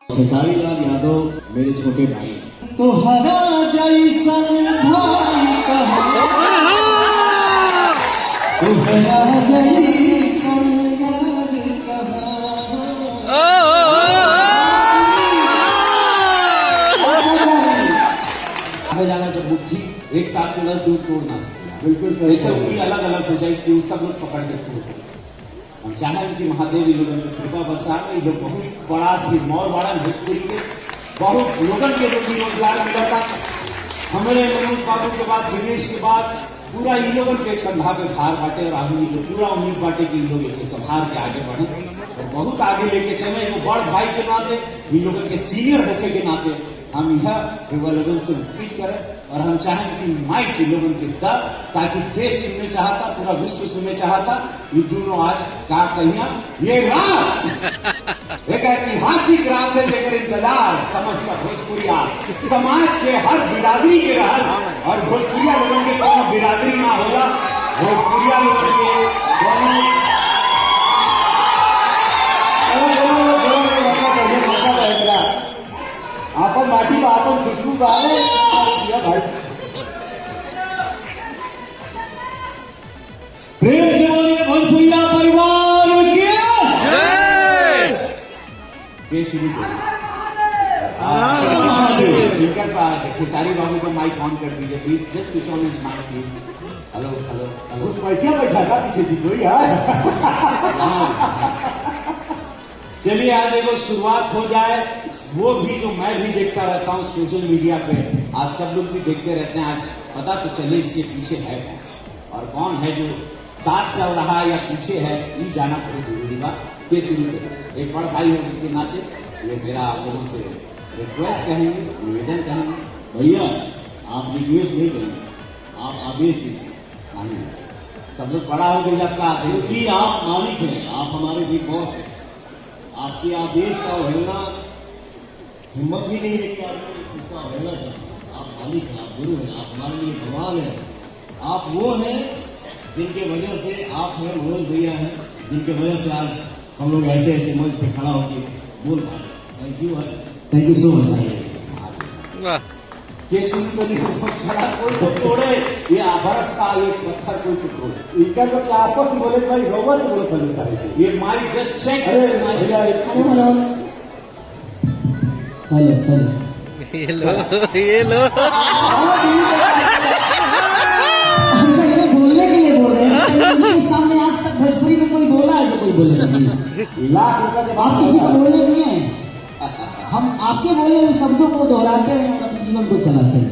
खेसारी लाल यादव मेरे छोटे भाई तो हरा जैसन भाई कहा तो हरा जैसन यार कहा आगे जाना जब मुट्ठी एक साथ में दूर तोड़ ना सकता। बिल्कुल सही ऐसे उंगली अलग अलग हो जाए कि सब लोग पकड़ के तोड़। हम चाहें कि महादेव लोगों की कृपा बरसा ये लोग बहुत बड़ा सिरमौर वाला भोजपुरी के बहुत लोगों के जो रोजगार मिला था। हमारे मनोज बाबू के बाद दिनेश के बाद पूरा इन लोगों के कंधा पे भार बांटे और आदमी को पूरा उम्मीद बांटे कि इन लोग ये संभाल के आगे बढ़े और बहुत आगे लेके चले। एक बड़ भाई के नाते इन लोगों के सीनियर होके के नाते हम यह लोगों से अपील करें और हम चाहें कि माइक के लोगों के दर ताकि देश सुनने चाहता पूरा विश्व सुनने चाहता ये दोनों आज का कहिया ये रात एक ऐतिहासिक रात है लेकर इंतजार समझता भोजपुरिया समाज के हर बिरादरी के रहल और भोजपुरिया लोगों के कोनो बिरादरी ना होला भोजपुरिया लोगों के आपन माटी बा आपन खुशबू बा भाई प्रेम से बोलिए भोजपुरिया परिवार के जय श्री खेसारी बाबू को माइक ऑन कर दीजिए please just switch on his mic please. Hello hello hello उस बैठा था पीछे थी कोई चलिए आज देखो शुरुआत हो जाए। वो भी जो मैं भी देखता रहता हूँ सोशल मीडिया पे आज सब लोग भी देखते रहते हैं। आज पता तो चले इसके पीछे है कौन और कौन है जो साथ चल रहा है या पीछे है ये जाना बहुत जरूरी बात के शुरू करें। एक बड़ा भाई होने के नाते ये मेरा आप लोगों से रिक्वेस्ट कहेंगे निवेदन कहेंगे भैया आप रिक्वेस्ट नहीं करेंगे आप आदेश दीजिए। सब लोग बड़ा हो गया आपका आदेश क्योंकि आप मालिक हैं आप हमारे बिग बॉस हैं। आपके आदेश का अवहेलना हिम्मत भी नहीं है कि आप उसका अवहेलना करें। आप मालिक हैं आप गुरु हैं आप हमारे लिए भगवान हैं। आप वो हैं जिनके वजह से आप हैं मनोज भैया हैं जिनके वजह से आज हम लोग ऐसे ऐसे मंच पे खड़ा होकर बोल पा रहे हैं। Thank you so much. ये शुरू करने कोई तो तोड़े ये बर्फ का ये पत्थर कोई तो तोड़े इनका तो क्या आपस में बोले भाई रोबोट से बोले चलता ये mic just check hello hello ये लो हमसे बोलने के लिए बोल रहे हैं। उनके सामने आज तक भोजपुरी में कोई बोला है तो कोई बोले नहीं। लाख रुपए के आप किसी को बोलने दिए हैं। हम आपके बोले हुए शब्दों को दोहराते हैं और अपने जीवन को चलाते हैं।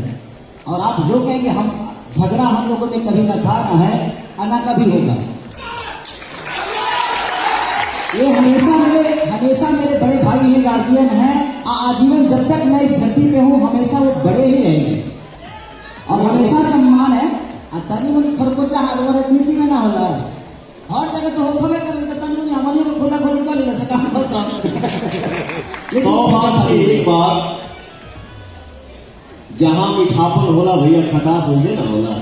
और आप जो कहेंगे हम झगड़ा हम लोगों में कभी न था न है और न कभी होगा। ये हमेशा मेरे बड़े भाई हैं गार्जियन हैं आजीवन जब तक मैं इस धरती पे हूँ हमेशा वो बड़े ही रहेंगे और हमेशा सम्मान है। तनी मुनी खरकोचा हाथ राजनीति में ना होला हर जगह तो हो खबे कर तनी मुनी हमारे में खोला खोली कर ले सका होता 100 बात की एक बात जहां मीठापन होला भैया खटास हो ना होला।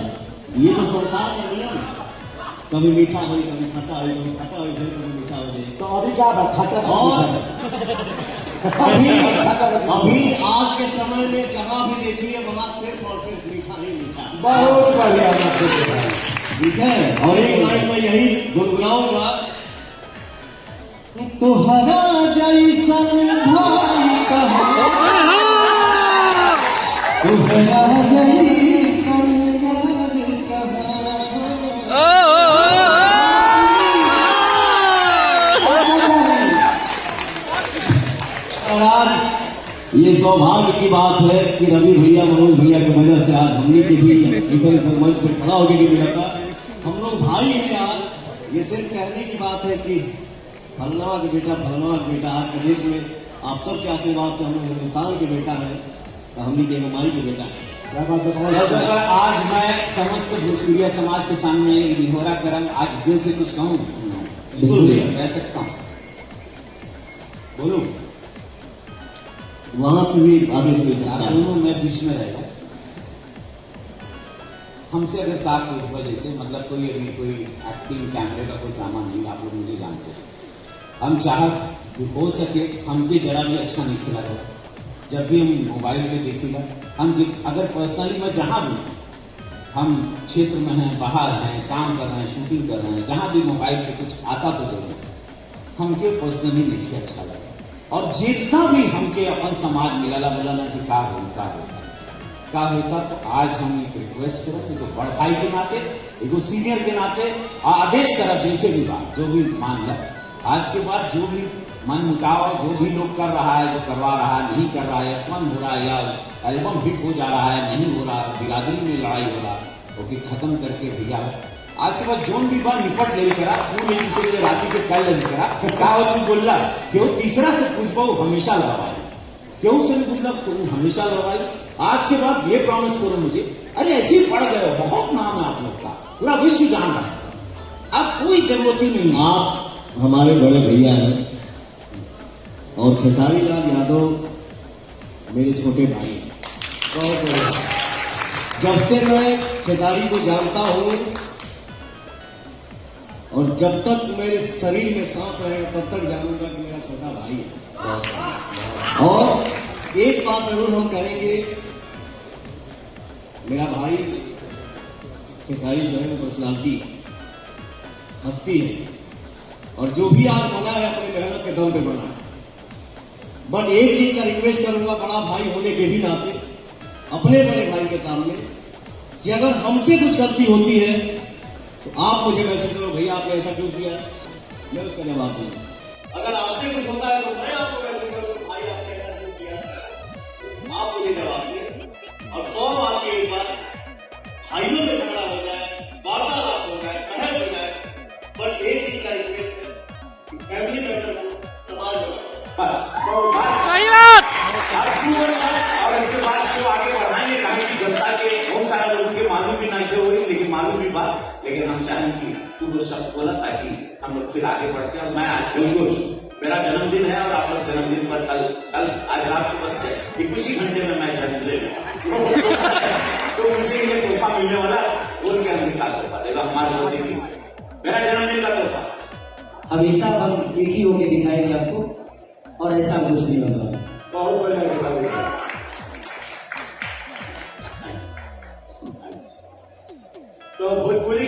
ये तो संसार का नियम है। कभी मीठा हो कभी खट्टा हो कभी खट्टा हो फिर कभी मीठा हो जाए। तो अभी क्या बात खट्टा और अभी आज के समय में जहां भी देखिए वहां सिर्फ और सिर्फ मीठा ही मीठा। बहुत बढ़िया ठीक है और एक लाइन में यही गुनगुनाऊंगा तो हरा जैसन भाई कहा तो हरा जैसन यार कहा। और आज ये सौभाग्य की बात है कि रवि भैया मनोज भैया की वजह से आज हमने के भी इस मंच पर खड़ा होकर के मिला था। हम लोग भाई हैं यार। ये सिर्फ कहने की बात है कि फलना के बेटा आज के डेट में आप सबके आशीर्वाद से हम लोग हिंदुस्तान के बेटा है तो हमने के माई के बेटा है। आज मैं समस्त भोजपुरिया समाज के सामने निहोरा करम आज दिल से कुछ कहूँ बिल्कुल कह सकता हूँ बोलूं वहां से भी आदेश मिल सकता है। दोनों में बीच में रहेगा। हमसे अगर साफ हो इस वजह से मतलब कोई अभी कोई एक्टिंग कैमरे का कोई ड्रामा नहीं आप लोग मुझे जानते हैं। हम चाहत कि हो सके हमके जरा भी अच्छा नहीं खिला गया। जब भी हम मोबाइल पे देखेगा, हम अगर पर्सनली मैं जहाँ भी हम क्षेत्र में हैं, बाहर हैं, काम कर रहे हैं, शूटिंग कर रहे हैं, जहाँ भी मोबाइल पे कुछ आता तो जरूर हमके पर्सनली नहीं अच्छा लगा। और जितना भी हमके अपन समाज मिला बोला ना कि का होता, तो आज हम एक रिक्वेस्ट करें तो बड़ भाई के नाते, एगो सीनियर के नाते आदेश करा जैसे भी बात जो भी मान ला, आज के बाद जो भी मन मुटाव जो भी लोग कर रहा है, जो करवा रहा है, नहीं कर रहा है, स्मन हो रहा है या एल्बम हिट हो जा रहा है, नहीं हो रहा, बिरादरी में लड़ाई हो रहा, ओके खत्म करके भैया आज के बाद जोन भी बात निपट ले करा तू नहीं दूसरे राती के कल नहीं करा का तू बोल रहा क्यों तीसरा से पूछ पाओ हमेशा लड़वाई, क्यों से नहीं पूछना तुम हमेशा लड़वाई। आज के बाद ये प्रॉमिस करो मुझे, अरे ऐसे ही पड़ गए, बहुत नाम है आप लोग का, पूरा विश्व जान रहा है, अब कोई जरूरत ही नहीं। आप हमारे बड़े भैया हैं और खेसारी लाल यादव मेरे छोटे भाई हैं। बहुत बड़े। जब से मैं खेसारी को जानता हूं और जब तक मेरे शरीर में सांस रहेगा तब तक जानूंगा कि मेरा छोटा भाई है। और एक बात जरूर हम करेंगे, मेरा भाई खेसारी जो है पर्सनालिटी हस्ती है और जो भी आज बना है अपने मेहनत के दम पे बना है। बट एक चीज का रिक्वेस्ट करूंगा बड़ा भाई होने के भी नाते अपने बड़े भाई के सामने कि अगर हमसे कुछ गलती होती है तो आप मुझे मैसेज करो, भैया आपने ऐसा क्यों किया, मैं उसका जवाब दूंगा। अगर आपसे कुछ होता है तो मैं आपको मैसेज करूँ, भाई आपने ऐसा क्यों किया, आप मुझे जवाब दें। और 100 बात की एक बात, भाइयों में झगड़ा हो जाए, वार्तालाप हो जाए, बहस हो जाए, बट एक चीज का रिक्वेस्ट है कि फैमिली मैटर को समाज में सही बात। और इसके बाद जो आगे बढ़ाएंगे कहीं की जनता के बहुत सारे लोगों के मालूम भी नहीं हो रही, लेकिन मालूम भी बात, लेकिन हम चाहेंगे कि तू वो शब्द बोला ताकि हम लोग फिर आगे बढ़ते हैं। और मैं आज बिल्कुल मेरा जन्मदिन है और आप लोग जन्मदिन पर कल आज रात को बस कुछ ही घंटे में मैं जन्म ले तो मुझे ये तोहफा मिलने वाला बोल के हमने क्या तोहफा देगा हमारे लोग मेरा जन्मदिन का तोहफा हमेशा हम एक ही होके दिखाएंगे आपको और ऐसा कुछ नहीं होगा। बहुत बढ़िया। तो भोजपुरी